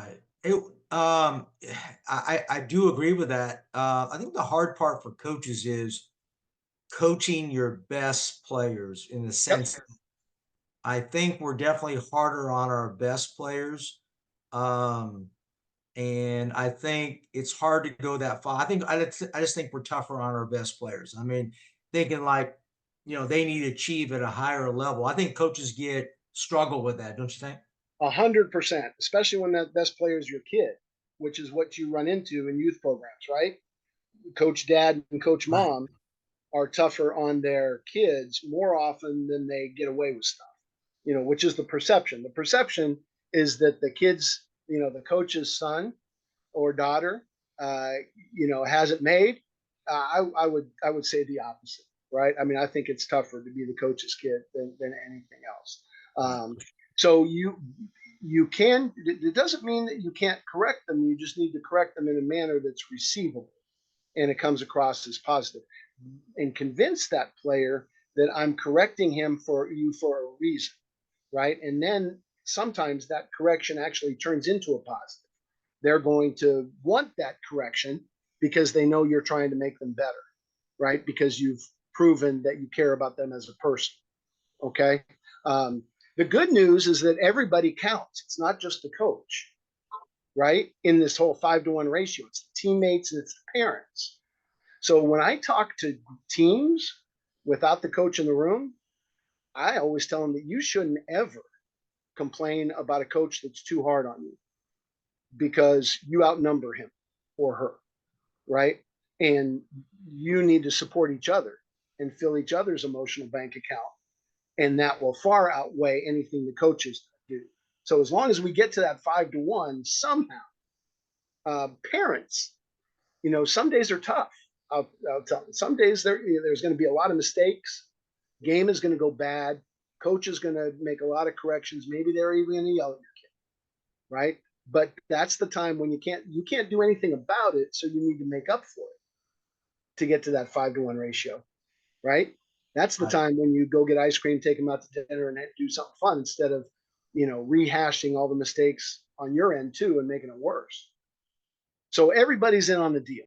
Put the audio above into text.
Right. I do agree with that. I think the hard part for coaches is coaching your best players in the Yep. sense I think we're definitely harder on our best players. Um, and I think it's hard to go that far. I just think we're tougher on our best players. I mean, thinking like, they need to achieve at a higher level. I think coaches get struggle with that, don't you think? 100%, especially when that best player is your kid, which is what you run into in youth programs, right? Coach dad and coach Right. mom are tougher on their kids more often than they get away with stuff, which is the perception. The perception is that the kids, the coach's son or daughter, uh, has it made. I would say the opposite, right? I mean, I think it's tougher to be the coach's kid than anything else. Right. Um, so you can. It doesn't mean that you can't correct them. You just need to correct them in a manner that's receivable and it comes across as positive, and convince that player that I'm correcting him for you for a reason, right? And then sometimes that correction actually turns into a positive. They're going to want that correction because they know you're trying to make them better, right? Because you've proven that you care about them as a person. Okay. The good news is that everybody counts. It's not just the coach, right? In this whole 5-to-1 ratio, it's the teammates and it's the parents. So when I talk to teams without the coach in the room, I always tell them that you shouldn't ever complain about a coach that's too hard on you because you outnumber him or her, right? And you need to support each other and fill each other's emotional bank account. And that will far outweigh anything the coaches do. So as long as we get to that 5-to-1, somehow, parents, some days are tough. I'll tell you, some days there's going to be a lot of mistakes. Game is going to go bad. Coach is going to make a lot of corrections. Maybe they're even going to yell at you, right? But that's the time when you can't do anything about it, so you need to make up for it to get to that 5-to-1 ratio, right? That's the Right. time when you go get ice cream, take them out to dinner, and do something fun instead of rehashing all the mistakes on your end too and making it worse. So everybody's in on the deal.